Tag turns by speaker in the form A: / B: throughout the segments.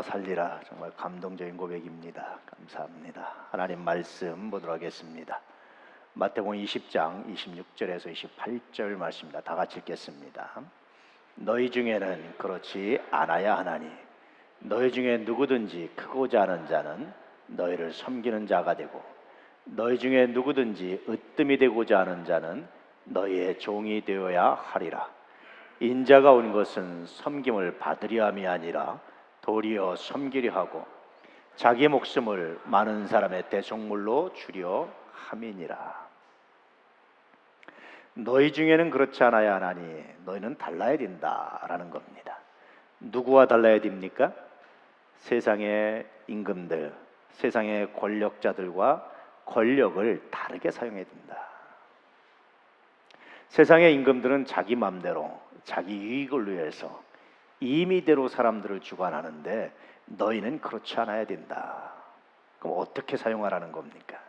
A: 살리라. 정말 감동적인 고백입니다. 감사합니다. 하나님 말씀 보도록 하겠습니다. 마태복음 20장 26절에서 28절 말씀입니다. 다 같이 읽겠습니다. 너희 중에는 그렇지 않아야 하나니 너희 중에 누구든지 크고자 하는 자는 너희를 섬기는 자가 되고 너희 중에 누구든지 으뜸이 되고자 하는 자는 너희의 종이 되어야 하리라. 인자가 온 것은 섬김을 받으려 함이 아니라 도리어 섬기려 하고 자기 목숨을 많은 사람의 대속물로 주려 함이니라. 너희 중에는 그렇지 않아야 하나니 너희는 달라야 된다라는 겁니다. 누구와 달라야 됩니까? 세상의 임금들, 세상의 권력자들과 권력을 다르게 사용해야 된다. 세상의 임금들은 자기 마음대로 자기 이익을 위해서 임의대로 사람들을 주관하는데 너희는 그렇지 않아야 된다. 그럼 어떻게 사용하라는 겁니까?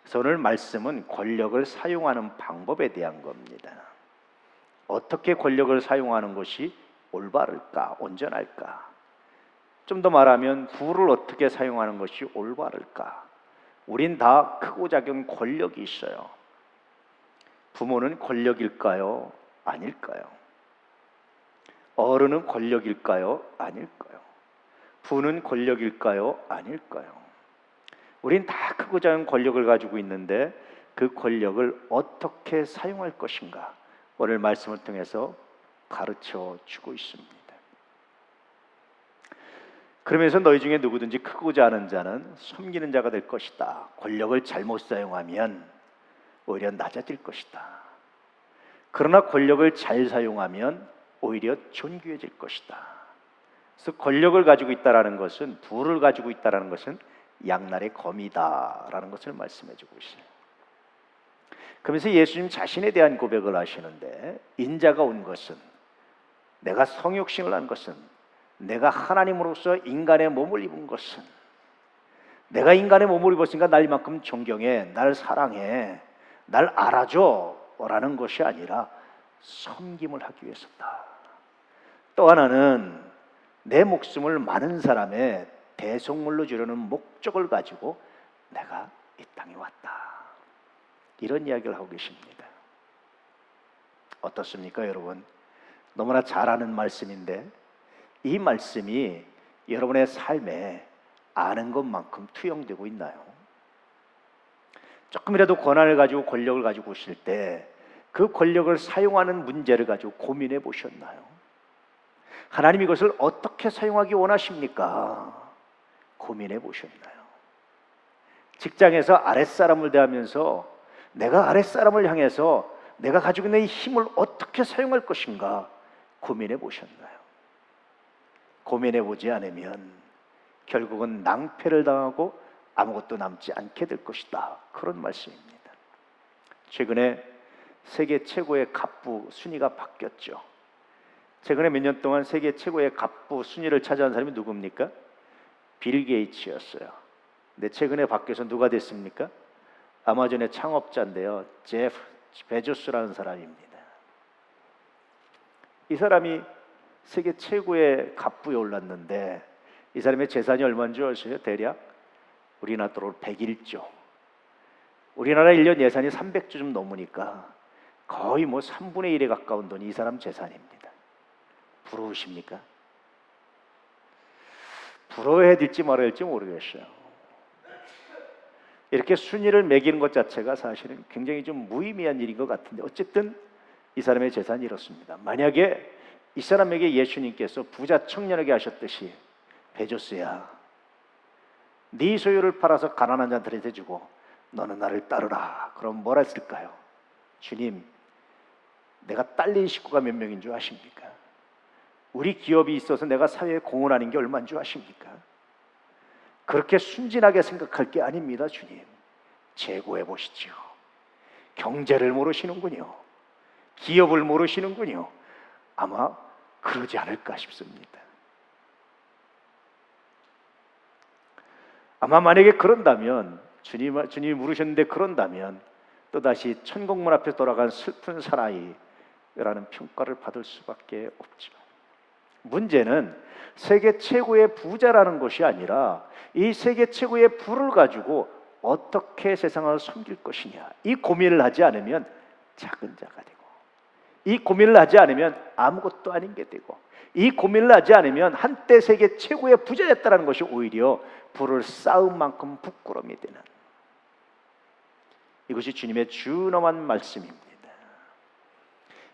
A: 그래서 오늘 말씀은 권력을 사용하는 방법에 대한 겁니다. 어떻게 권력을 사용하는 것이 올바를까, 온전할까? 좀 더 말하면 부를 어떻게 사용하는 것이 올바를까? 우린 다 크고 작은 권력이 있어요. 부모는 권력일까요? 아닐까요? 어른은 권력일까요? 아닐까요? 부는 권력일까요? 아닐까요? 우린 다 크고 작은 권력을 가지고 있는데 그 권력을 어떻게 사용할 것인가? 오늘 말씀을 통해서 가르쳐 주고 있습니다. 그러면서 너희 중에 누구든지 크고자 하는 자는 섬기는 자가 될 것이다. 권력을 잘못 사용하면 오히려 낮아질 것이다. 그러나 권력을 잘 사용하면 오히려 존귀해질 것이다. 그래서 권력을 가지고 있다라는 것은, 부를 가지고 있다라는 것은 양날의 검이다라는 것을 말씀해주고 있어요. 그러면서 예수님 자신에 대한 고백을 하시는데, 인자가 온 것은, 내가 성육신을 한 것은, 내가 하나님으로서 인간의 몸을 입은 것은, 내가 인간의 몸을 입었으니까 날 이만큼 존경해, 날 사랑해, 날 알아줘 라는 것이 아니라 섬김을 하기 위해서다. 또 하나는 내 목숨을 많은 사람의 대속물로 주려는 목적을 가지고 내가 이 땅에 왔다. 이런 이야기를 하고 계십니다. 어떻습니까, 여러분? 너무나 잘 아는 말씀인데 이 말씀이 여러분의 삶에 아는 것만큼 투영되고 있나요? 조금이라도 권한을 가지고 권력을 가지고 오실 때 그 권력을 사용하는 문제를 가지고 고민해 보셨나요? 하나님 이것을 어떻게 사용하기 원하십니까? 고민해 보셨나요? 직장에서 아랫사람을 대하면서 내가 아랫사람을 향해서 내가 가지고 있는 이 힘을 어떻게 사용할 것인가 고민해 보셨나요? 고민해 보지 않으면 결국은 낭패를 당하고 아무것도 남지 않게 될 것이다. 그런 말씀입니다. 최근에 세계 최고의 갑부 순위가 바뀌었죠. 최근에 몇 년 동안 세계 최고의 갑부 순위를 차지한 사람이 누굽니까? 빌 게이츠였어요. 근데 최근에 바뀌어서 누가 됐습니까? 아마존의 창업자인데요, 제프 베조스라는 사람입니다. 이 사람이 세계 최고의 갑부에 올랐는데 이 사람의 재산이 얼마인 줄 아세요? 대략 우리나라 돈으로 101조. 우리나라 1년 예산이 300조 좀 넘으니까 거의 3분의 1에 가까운 돈이 이 사람 재산입니다. 부러우십니까? 부러워해야 될지 말아야 될지 모르겠어요. 이렇게 순위를 매기는 것 자체가 사실은 굉장히 좀 무의미한 일인 것 같은데 어쨌든 이 사람의 재산이 이렇습니다. 만약에 이 사람에게 예수님께서 부자 청년에게 하셨듯이 베조스야, 네 소유를 팔아서 가난한 자들한테 주고 너는 나를 따르라. 그럼 뭘 했을까요? 주님, 내가 딸린 식구가 몇 명인 줄 아십니까? 우리 기업이 있어서 내가 사회에 공헌하는 게 얼마인 줄 아십니까? 그렇게 순진하게 생각할 게 아닙니다. 주님, 재고해 보시죠. 경제를 모르시는군요. 기업을 모르시는군요. 아마 그러지 않을까 싶습니다. 아마 만약에 그런다면 주님이 물으셨는데 그런다면 또다시 천국문 앞에 돌아간 슬픈 사나이라는 평가를 받을 수밖에 없죠. 문제는 세계 최고의 부자라는 것이 아니라 이 세계 최고의 부를 가지고 어떻게 세상을 섬길 것이냐, 이 고민을 하지 않으면 작은 자가 되고, 이 고민을 하지 않으면 아무것도 아닌 게 되고, 이 고민을 하지 않으면 한때 세계 최고의 부자였다는 것이 오히려 부를 쌓은 만큼 부끄러움이 되는, 이것이 주님의 준엄한 말씀입니다.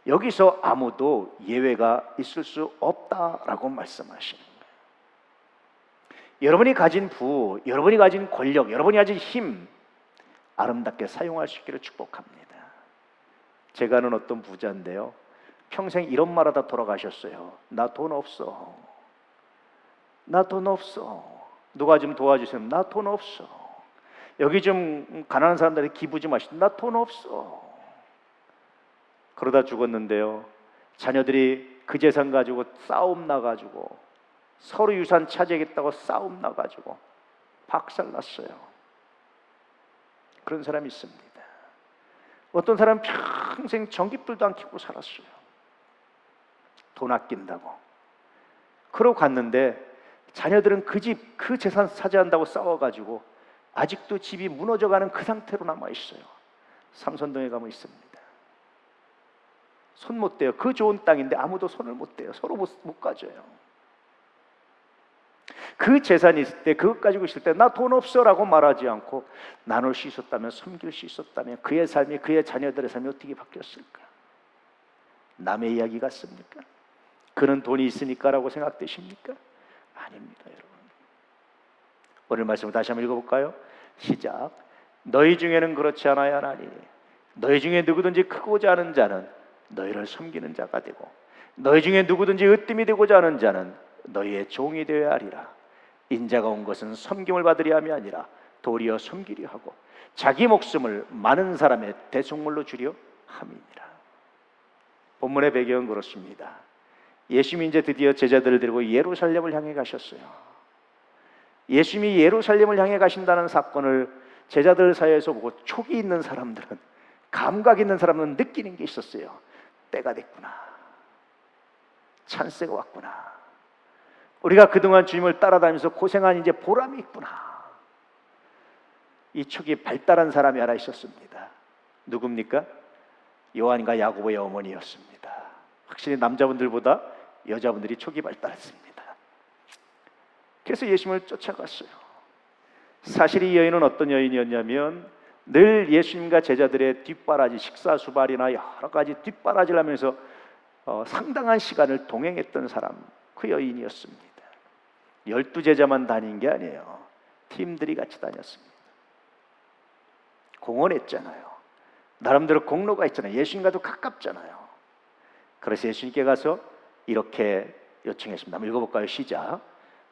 A: 여기서 아무도 예외가 있을 수 없다라고 말씀하시는 거예요. 여러분이 가진 부, 여러분이 가진 권력, 여러분이 가진 힘 아름답게 사용할 수 있기를 축복합니다. 제가 아는 어떤 부자인데요, 평생 이런 말하다 돌아가셨어요. 나 돈 없어. 나 돈 없어. 누가 좀 도와주세요. 나 돈 없어. 여기 좀 가난한 사람들에게 기부 좀 하시죠. 나 돈 없어. 그러다 죽었는데요, 자녀들이 그 재산 가지고 싸움 나가지고, 서로 유산 차지하겠다고 싸움 나가지고 박살났어요. 그런 사람이 있습니다. 어떤 사람은 평생 전깃불도 안 켜고 살았어요. 돈 아낀다고. 그러고 갔는데 자녀들은 그 집, 그 재산 차지한다고 싸워가지고 아직도 집이 무너져가는 그 상태로 남아있어요. 삼선동에 가면 있습니다. 손 못 대요. 그 좋은 땅인데 아무도 손을 못 대요. 서로 못 가져요. 그 재산이 있을 때, 그것 가지고 있을 때 나 돈 없어라고 말하지 않고 나눌 수 있었다면, 섬길 수 있었다면 그의 삶이, 그의 자녀들의 삶이 어떻게 바뀌었을까? 남의 이야기 같습니까? 그는 돈이 있으니까라고 생각되십니까? 아닙니다, 여러분. 오늘 말씀을 다시 한번 읽어볼까요? 시작. 너희 중에는 그렇지 않아야 하나니 너희 중에 누구든지 크고자 하는 자는 너희를 섬기는 자가 되고, 너희 중에 누구든지 으뜸이 되고자 하는 자는 너희의 종이 되어야 하리라. 인자가 온 것은 섬김을 받으려 함이 아니라 도리어 섬기려 하고 자기 목숨을 많은 사람의 대속물로 주려 함이니라. 본문의 배경은 그렇습니다. 예수님이 이제 드디어 제자들을 데리고 예루살렘을 향해 가셨어요. 예수님이 예루살렘을 향해 가신다는 사건을 제자들 사이에서 보고 촉이 있는 사람들은, 감각 있는 사람은 느끼는 게 있었어요. 때가 됐구나. 찬스가 왔구나. 우리가 그동안 주님을 따라다니면서 고생한 이제 보람이 있구나. 이 촉이 발달한 사람이 하나 있었습니다. 누굽니까? 요한과 야고보의 어머니였습니다. 확실히 남자분들보다 여자분들이 촉이 발달했습니다. 그래서 예수님을 쫓아갔어요. 사실 이 여인은 어떤 여인이었냐면 늘 예수님과 제자들의 뒷바라지, 식사 수발이나 여러 가지 뒷바라지를 하면서 상당한 시간을 동행했던 사람, 그 여인이었습니다. 12제자만 다닌 게 아니에요. 팀들이 같이 다녔습니다. 공헌했잖아요. 나름대로 공로가 있잖아요. 예수님과도 가깝잖아요. 그래서 예수님께 가서 이렇게 요청했습니다. 한번 읽어볼까요? 시작.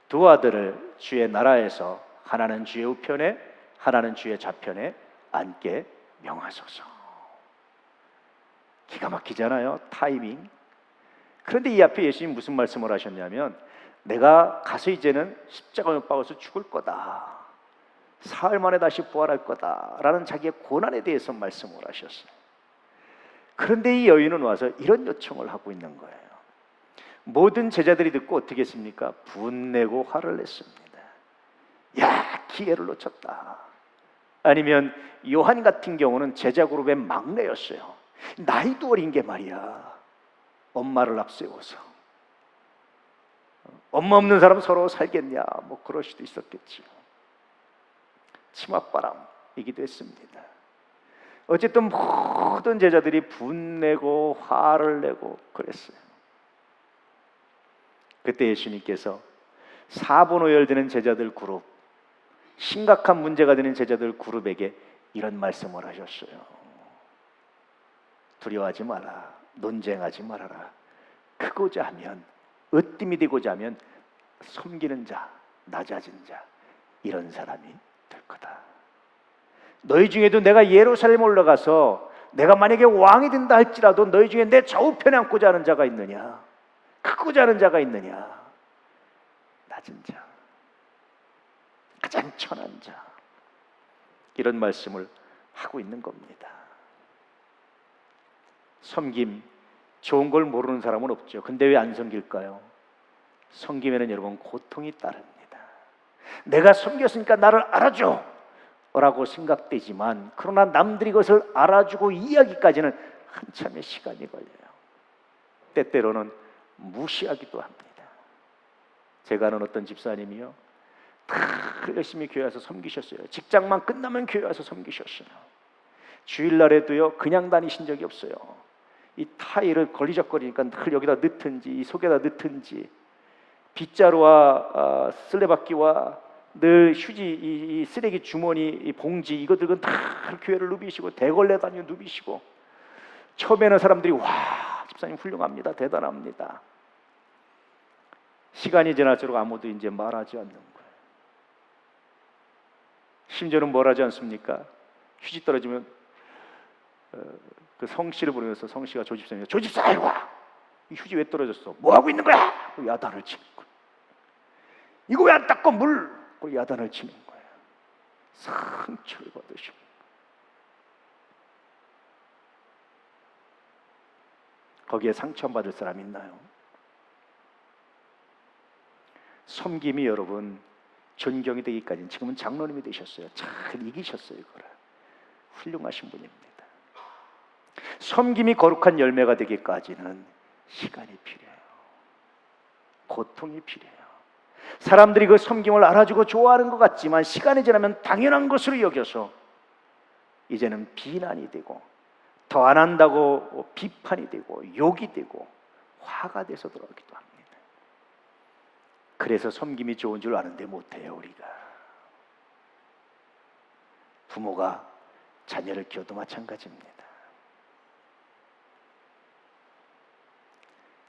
A: 두 아들을 주의 나라에서 하나는 주의 우편에 하나는 주의 좌편에 앉게 명하소서. 기가 막히잖아요. 타이밍. 그런데 이 앞에 예수님 무슨 말씀을 하셨냐면, 내가 가서 이제는 십자가에 못 박아서 죽을 거다, 사흘 만에 다시 부활할 거다라는 자기의 고난에 대해서 말씀을 하셨어요. 그런데 이 여인은 와서 이런 요청을 하고 있는 거예요. 모든 제자들이 듣고 어떻게 했습니까? 분내고 화를 냈습니다. 야, 기회를 놓쳤다. 아니면 요한 같은 경우는 제자 그룹의 막내였어요. 나이도 어린 게 말이야, 엄마를 앞세워서 엄마 없는 사람 서로 살겠냐, 뭐 그럴 수도 있었겠죠. 치맛바람이기도 했습니다. 어쨌든 모든 제자들이 분내고 화를 내고 그랬어요. 그때 예수님께서 4분 오열되는 제자들 그룹, 심각한 문제가 되는 제자들 그룹에게 이런 말씀을 하셨어요. 두려워하지 마라. 논쟁하지 말아라. 크고자 하면, 으뜸이 되고자 하면 섬기는 자, 낮아진 자, 이런 사람이 될 거다. 너희 중에도 내가 예루살렘 올라가서 내가 만약에 왕이 된다 할지라도 너희 중에 내 좌우편에 앉고자 하는 자가 있느냐? 크고자 하는 자가 있느냐? 낮은 자, 가장 천한 자, 이런 말씀을 하고 있는 겁니다. 섬김, 좋은 걸 모르는 사람은 없죠. 근데 왜 안 섬길까요? 섬김에는 여러분 고통이 따릅니다. 내가 섬겼으니까 나를 알아줘 라고 생각되지만, 그러나 남들이 그것을 알아주고 이해하기까지는 한참의 시간이 걸려요. 때때로는 무시하기도 합니다. 제가 아는 어떤 집사님이요, 다 열심히 교회 와서 섬기셨어요. 직장만 끝나면 교회 와서 섬기셨어요. 주일날에도요 그냥 다니신 적이 없어요. 이 타일을 걸리적거리니까 늘 여기다 넣든지 이 속에다 넣든지, 빗자루와 쓸레바퀴와 늘 휴지, 이 쓰레기 주머니, 이 봉지, 이거 들고 다 교회를 누비시고, 대걸레 다니고 누비시고. 처음에는 사람들이 와, 집사님 훌륭합니다, 대단합니다. 시간이 지날수록 아무도 이제 말하지 않는 거예요. 심지어는 뭘 하지 않습니까? 휴지 떨어지면 그 성씨를 부르면서 성씨가 조집사님, 조집사 아이고 이 휴지 왜 떨어졌어? 뭐 하고 있는 거야? 야단을 치는 거예요. 이거 왜 안 닦고 물? 야단을 치는 거예요. 상처를 받으시고. 거기에 상처 안 받을 사람 있나요? 섬김이 여러분 존경이 되기까지는, 지금은 장로님이 되셨어요. 잘 이기셨어요. 그걸 훌륭하신 분입니다. 섬김이 거룩한 열매가 되기까지는 시간이 필요해요. 고통이 필요해요. 사람들이 그 섬김을 알아주고 좋아하는 것 같지만, 시간이 지나면 당연한 것으로 여겨서 이제는 비난이 되고, 더 안 한다고 비판이 되고, 욕이 되고, 화가 돼서 돌아오기도 합니다. 그래서 섬김이 좋은 줄 아는데 못해요. 우리가 부모가 자녀를 키워도 마찬가지입니다.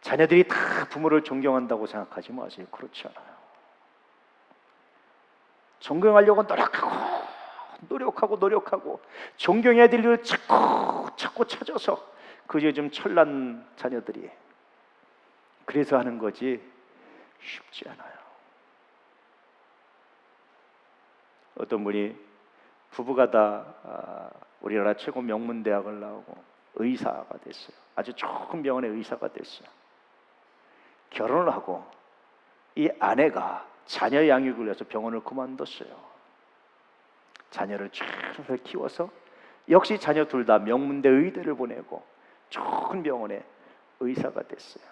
A: 자녀들이 다 부모를 존경한다고 생각하지 마세요. 그렇지 않아요. 존경하려고 노력하고 존경해야 될 일을 자꾸 찾아서, 그저 좀 철난 자녀들이 그래서 하는 거지 쉽지 않아요. 어떤 분이 부부가 다 우리나라 최고 명문대학을 나오고 의사가 됐어요. 아주 좋은 병원의 의사가 됐어요. 결혼을 하고 이 아내가 자녀 양육을 위해서 병원을 그만뒀어요. 자녀를 잘 키워서 역시 자녀 둘 다 명문대 의대를 보내고 좋은 병원의 의사가 됐어요.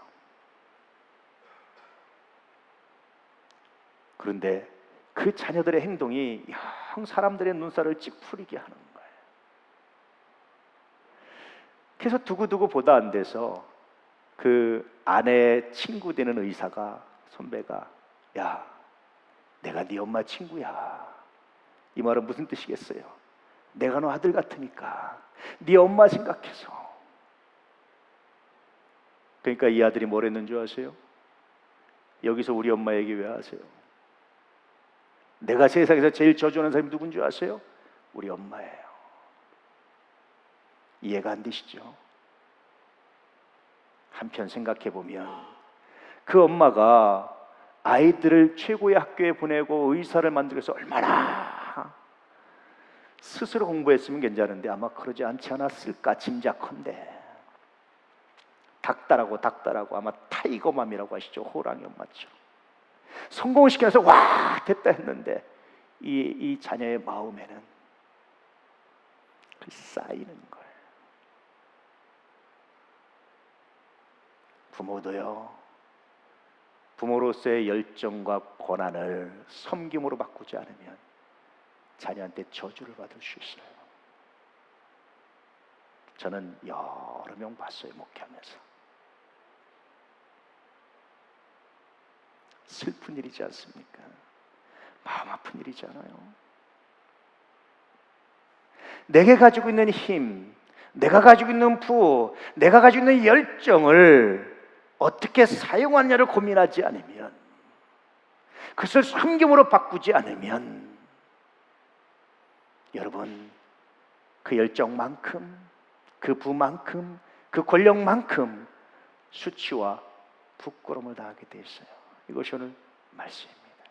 A: 그런데 그 자녀들의 행동이 영 사람들의 눈살을 찌푸리게 하는 거예요. 그래서 두고두고 보다 안 돼서 그 아내의 친구 되는 의사가, 선배가, 야, 내가 네 엄마 친구야. 이 말은 무슨 뜻이겠어요? 내가 너 아들 같으니까 네 엄마 생각해서. 그러니까 이 아들이 뭘 했는 줄 아세요? 여기서 우리 엄마 얘기 왜 하세요? 내가 세상에서 제일 저주하는 사람이 누군 줄 아세요? 우리 엄마예요. 이해가 안 되시죠? 한편 생각해 보면 그 엄마가 아이들을 최고의 학교에 보내고 의사를 만들기 위해서 얼마나 스스로 공부했으면 괜찮은데 아마 그러지 않지 않았을까 짐작컨대. 닥달하고 아마 타이거맘이라고 하시죠. 호랑이 엄마처럼 성공을 시켜서 와 됐다 했는데 이 자녀의 마음에는 쌓이는 거예요. 부모도요, 부모로서의 열정과 권한을 섬김으로 바꾸지 않으면 자녀한테 저주를 받을 수 있어요. 저는 여러 명 봤어요, 목회하면서. 슬픈 일이지 않습니까? 마음 아픈 일이잖아요. 내게 가지고 있는 힘, 내가 가지고 있는 부, 내가 가지고 있는 열정을 어떻게 사용하느냐를 고민하지 않으면, 그것을 섬김으로 바꾸지 않으면, 여러분 그 열정만큼, 그 부만큼, 그 권력만큼 수치와 부끄러움을 당하게 돼 있어요. 이것이 오늘 말씀입니다.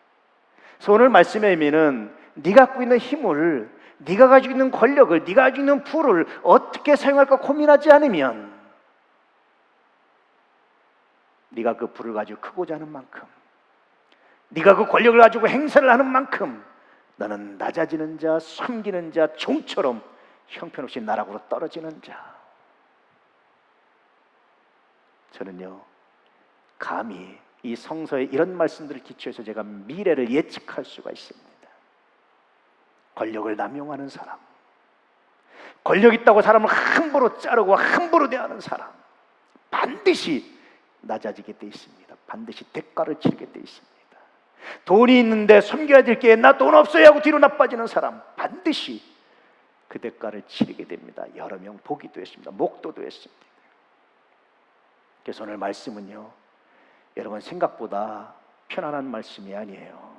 A: 그래서 오늘 말씀의 의미는 네가 갖고 있는 힘을, 네가 가지고 있는 권력을, 네가 가지고 있는 부를 어떻게 사용할까 고민하지 않으면 네가 그 부를 가지고 크고자 하는 만큼 네가 그 권력을 가지고 행사를 하는 만큼 너는 낮아지는 자, 섬기는 자, 종처럼 형편없이 나락으로 떨어지는 자. 저는요, 감히 이 성서의 이런 말씀들을 기초해서 제가 미래를 예측할 수가 있습니다. 권력을 남용하는 사람, 권력 있다고 사람을 함부로 자르고 함부로 대하는 사람, 반드시 낮아지게 돼 있습니다. 반드시 대가를 치르게 돼 있습니다. 돈이 있는데 섬겨야 될 게 나 돈 없어야 하고 뒤로 나빠지는 사람, 반드시 그 대가를 치르게 됩니다. 여러 명 보기도 했습니다. 목도도 했습니다. 그래서 오늘 말씀은요, 여러분 생각보다 편안한 말씀이 아니에요.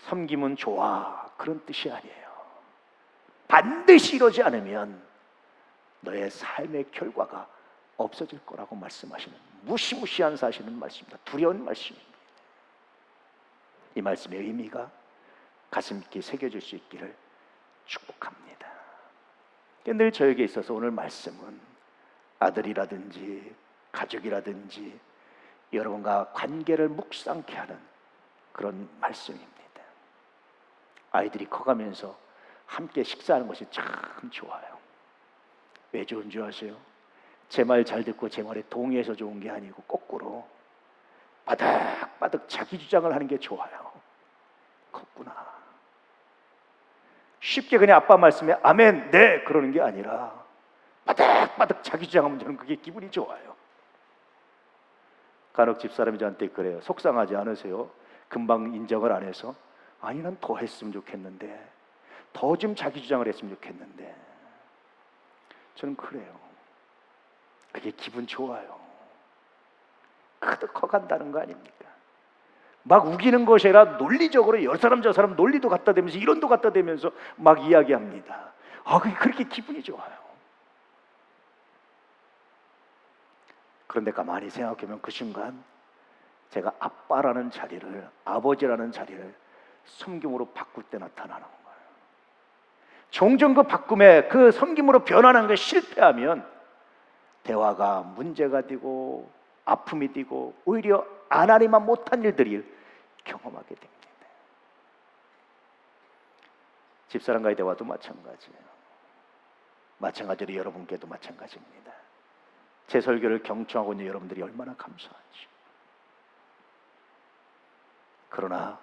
A: 섬김은 좋아, 그런 뜻이 아니에요. 반드시 이러지 않으면 너의 삶의 결과가 없어질 거라고 말씀하시는 무시무시한 사실은 말씀입니다. 두려운 말씀입니다. 이 말씀의 의미가 가슴 깊게 새겨질 수 있기를 축복합니다. 늘 저에게 있어서 오늘 말씀은 아들이라든지 가족이라든지 여러분과 관계를 묵상케 하는 그런 말씀입니다. 아이들이 커가면서 함께 식사하는 것이 참 좋아요. 왜 좋은 줄 아세요? 제 말 잘 듣고 제 말에 동의해서 좋은 게 아니고 거꾸로 바득바득 자기 주장을 하는 게 좋아요. 컸구나. 쉽게 그냥 아빠 말씀에 아멘, 네 그러는 게 아니라 바득바득 자기 주장하면 저는 그게 기분이 좋아요. 간혹 집사람이 저한테 그래요. 속상하지 않으세요? 금방 인정을 안 해서. 아니 난 더 했으면 좋겠는데, 더 좀 자기 주장을 했으면 좋겠는데. 저는 그래요. 그게 기분 좋아요. 커간다는 거 아닙니까? 막 우기는 것이 아니라 논리적으로 여 사람 저 사람 논리도 갖다 대면서 이론도 갖다 대면서 막 이야기합니다. 그게 그렇게 기분이 좋아요. 그런데 가만히 생각해보면 그 순간 제가 아빠라는 자리를, 아버지라는 자리를 섬김으로 바꿀 때 나타나는 거예요. 종종 그 바꿈에, 그 섬김으로 변하는 게 실패하면 대화가 문제가 되고 아픔이 되고 오히려 하나님만 못한 일들이 경험하게 됩니다. 집사람과의 대화도 마찬가지예요. 마찬가지로 여러분께도 마찬가지입니다. 제 설교를 경청하고 있는 여러분들이 얼마나 감사하지. 그러나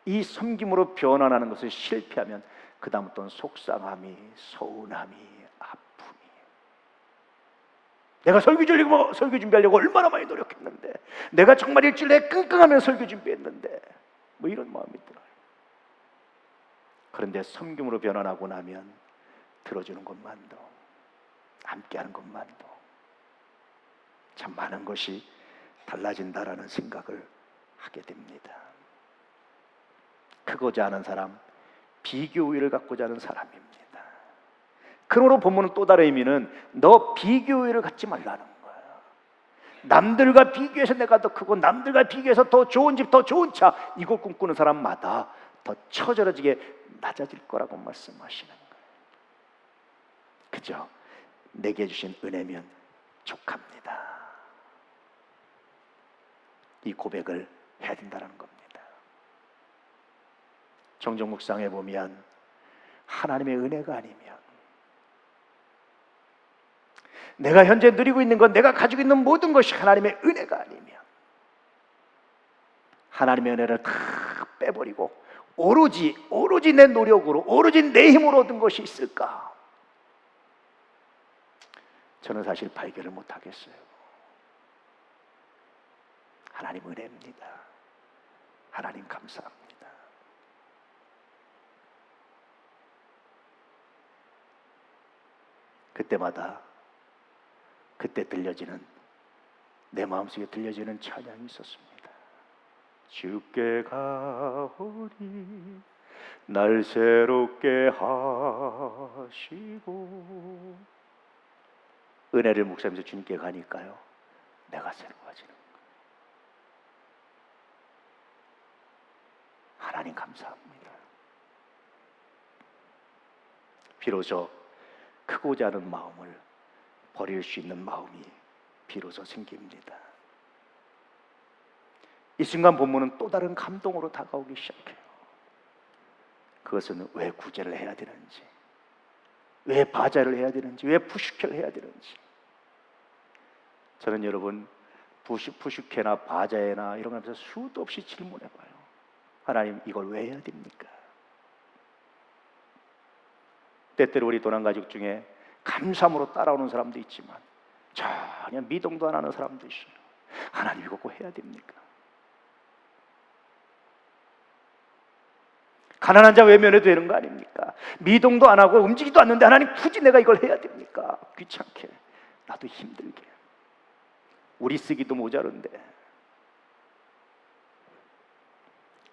A: 이 섬김으로 변화하는 것을 실패하면 그 다음부터는 속상함이, 서운함이, 아픔이. 내가 설교 준비하려고 얼마나 많이 노력했는데, 내가 정말 일주일에 끙끙하며 설교 준비했는데, 뭐 이런 마음이 들어요. 그런데 섬김으로 변화하고 나면 들어주는 것만도, 함께하는 것만도 참 많은 것이 달라진다라는 생각을 하게 됩니다. 크고자 하는 사람, 비교의를 갖고자 하는 사람입니다. 그러므로 본문은 또 다른 의미는 너 비교의를 갖지 말라는 거예요. 남들과 비교해서 내가 더 크고 남들과 비교해서 더 좋은 집, 더 좋은 차, 이걸 꿈꾸는 사람마다 더 처절해지게 낮아질 거라고 말씀하시는 거예요. 그죠? 내게 주신 은혜면 족합니다. 이 고백을 해야 된다는 겁니다. 종종 묵상해 보면 하나님의 은혜가 아니면, 내가 현재 누리고 있는 것, 내가 가지고 있는 모든 것이 하나님의 은혜가 아니면, 하나님의 은혜를 다 빼버리고 오로지 내 노력으로, 오로지 내 힘으로 얻은 것이 있을까? 저는 사실 발견을 못하겠어요. 하나님 은혜입니다. 하나님 감사합니다. 그때마다 그때 들려지는, 내 마음속에 들려지는 찬양이 있었습니다. 주께 가오리 날 새롭게 하시고. 은혜를 묵상하면서 주님께 가니까요, 내가 새로워지는 거예요. 하나님 감사합니다. 비로소 크고자 하는 마음을 버릴 수 있는 마음이 비로소 생깁니다. 이 순간 본문은 또 다른 감동으로 다가오기 시작해요. 그것은 왜 구제를 해야 되는지, 왜 바자를 해야 되는지, 왜 푸슈케를 해야 되는지. 저는 여러분 푸슈케나 바자에나 이런 거 하면서 수도 없이 질문해봐요. 하나님, 이걸 왜 해야 됩니까? 때때로 우리 도난가족 중에 감사함으로 따라오는 사람도 있지만 전혀 미동도 안 하는 사람도 있어요. 하나님, 이거 꼭 해야 됩니까? 가난한 자 외면해도 되는 거 아닙니까? 미동도 안 하고 움직이도 않는데 하나님, 굳이 내가 이걸 해야 됩니까? 귀찮게, 나도 힘들게, 우리 쓰기도 모자른데.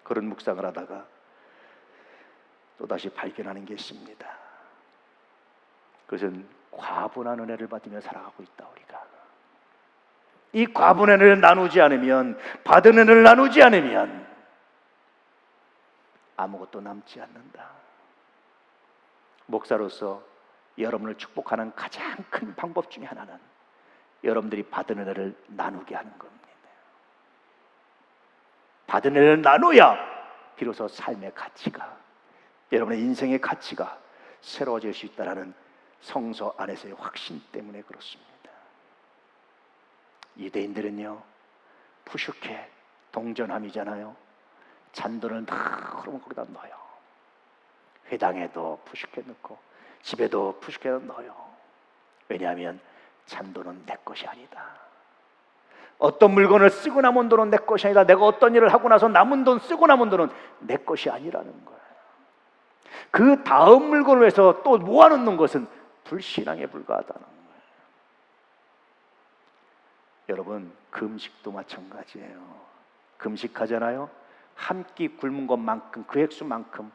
A: 그런 묵상을 하다가 또다시 발견하는 게 있습니다. 그것은 과분한 은혜를 받으며 살아가고 있다. 우리가 이 과분한 은혜를 나누지 않으면, 받은 은혜를 나누지 않으면 아무것도 남지 않는다. 목사로서 여러분을 축복하는 가장 큰 방법 중에 하나는 여러분들이 받은 은혜를 나누게 하는 겁니다. 받은 은혜를 나눠야 비로소 삶의 가치가, 여러분의 인생의 가치가 새로워질 수 있다는 성서 안에서의 확신 때문에 그렇습니다. 유대인들은요, 푸슈케, 동전함이잖아요. 잔돈을 다 흐르면 거기다 넣어요. 회당에도 푸슈케 넣고 집에도 푸슈케 넣어요. 왜냐하면 잔돈은 내 것이 아니다. 어떤 물건을 쓰고 남은 돈은 내 것이 아니다. 내가 어떤 일을 하고 나서 남은 돈, 쓰고 남은 돈은 내 것이 아니라는 거예요. 그 다음 물건을 해서 또 모아놓는 것은 불신앙에 불과하다는 거예요. 여러분, 금식도 마찬가지예요. 금식하잖아요. 한 끼 굶은 것만큼, 그 액수만큼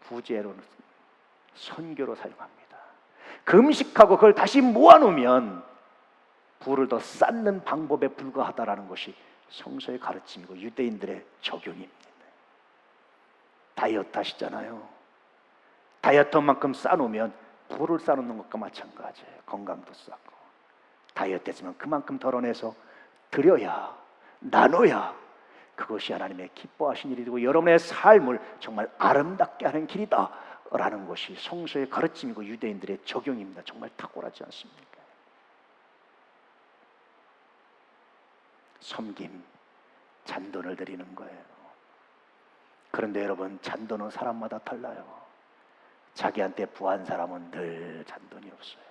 A: 구제로는, 선교로 사용합니다. 금식하고 그걸 다시 모아놓으면 부를 더 쌓는 방법에 불과하다라는 것이 성서의 가르침이고 유대인들의 적용입니다. 다이어트 하시잖아요. 다이어트만큼 쌓아놓으면 부를 쌓아놓는 것과 마찬가지예요. 건강도 쌓고. 다이어트 했으면 그만큼 덜어내서 드려야, 나눠야 그것이 하나님의 기뻐하신 일이 되고 여러분의 삶을 정말 아름답게 하는 길이다 라는 것이 성서의 가르침이고 유대인들의 적용입니다. 정말 탁월하지 않습니까? 섬김, 잔돈을 드리는 거예요. 그런데 여러분, 잔돈은 사람마다 달라요. 자기한테 부한 사람은 늘 잔돈이 없어요.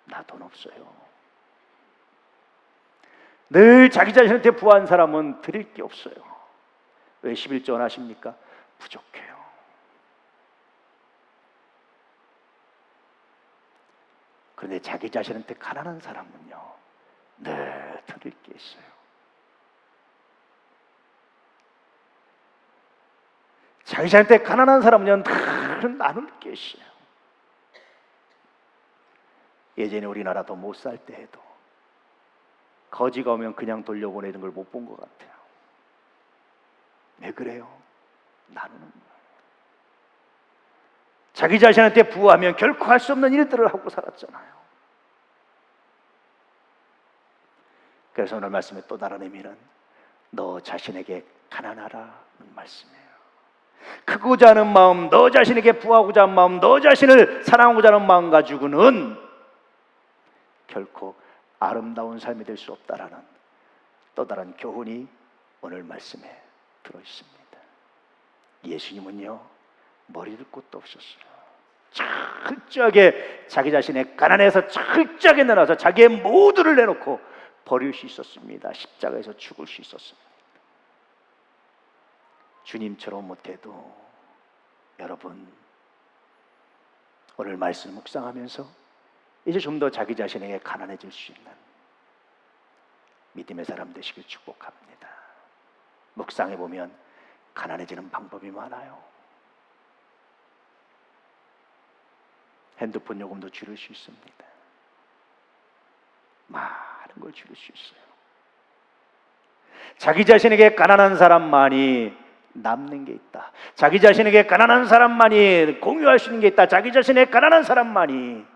A: 나 돈 없어요. 늘 자기 자신한테 부한 사람은 드릴 게 없어요. 왜 11조 원 하십니까? 부족해요. 그런데 자기 자신한테 가난한 사람은요, 늘 드릴 게 있어요. 자기 자신한테 가난한 사람은요, 늘 나눌 게 있어요. 예전에 우리나라도 못 살 때에도 거지가 오면 그냥 돌려보내는 걸 못 본 것 같아요. 왜 그래요? 나누는 거예요. 자기 자신한테 부하면 결코 할 수 없는 일들을 하고 살았잖아요. 그래서 오늘 말씀의 또 다른 의미는 너 자신에게 가난하라는 말씀이에요. 크고자 하는 마음, 너 자신에게 부하고자 하는 마음, 너 자신을 사랑하고자 하는 마음 가지고는 결코 아름다운 삶이 될 수 없다라는 또 다른 교훈이 오늘 말씀에 들어있습니다. 예수님은요, 머리를 곳도 없었어요. 철저하게 자기 자신의 가난에서 철저하게 내놔서 자기의 모두를 내놓고 버릴 수 있었습니다. 십자가에서 죽을 수 있었습니다. 주님처럼 못해도 여러분, 오늘 말씀 묵상하면서 이제 좀 더 자기 자신에게 가난해질 수 있는 믿음의 사람 되시길 축복합니다. 묵상해 보면 가난해지는 방법이 많아요. 핸드폰 요금도 줄일 수 있습니다. 많은 걸 줄일 수 있어요. 자기 자신에게 가난한 사람만이 남는 게 있다. 자기 자신에게 가난한 사람만이 공유할 수 있는 게 있다. 자기 자신의 가난한 사람만이,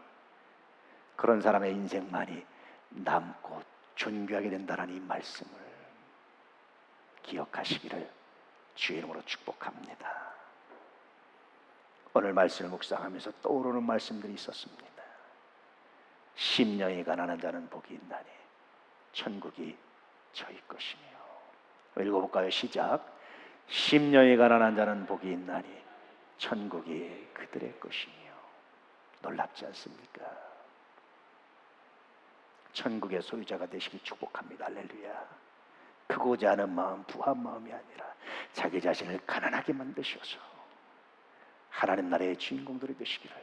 A: 그런 사람의 인생만이 남고 존귀하게 된다는 이 말씀을 기억하시기를 주의 이름으로 축복합니다. 오늘 말씀을 묵상하면서 떠오르는 말씀들이 있었습니다. 심령이 가난한 자는 복이 있나니 천국이 저희 것이며. 읽어볼까요? 시작. 심령이 가난한 자는 복이 있나니 천국이 그들의 것이며. 놀랍지 않습니까? 천국의 소유자가 되시길 축복합니다. 할렐루야. 크고자 하는 마음, 부한 마음이 아니라 자기 자신을 가난하게 만드셔서 하나님 나라의 주인공들이 되시기를,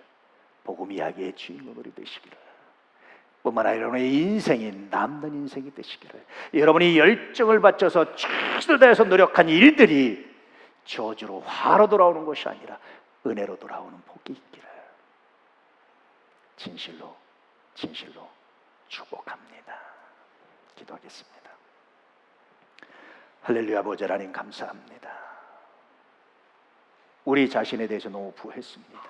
A: 복음 이야기의 주인공들이 되시기를, 뿐만 아니라 여러분의 인생이 남는 인생이 되시기를, 여러분이 열정을 바쳐서 최선을 다해서 노력한 일들이 저주로 화로 돌아오는 것이 아니라 은혜로 돌아오는 복이 있기를 진실로 축복합니다. 기도하겠습니다. 할렐루야. 아버지 하나님 감사합니다. 우리 자신에 대해서 너무 부했습니다.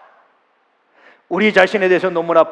A: 우리 자신에 대해서 너무나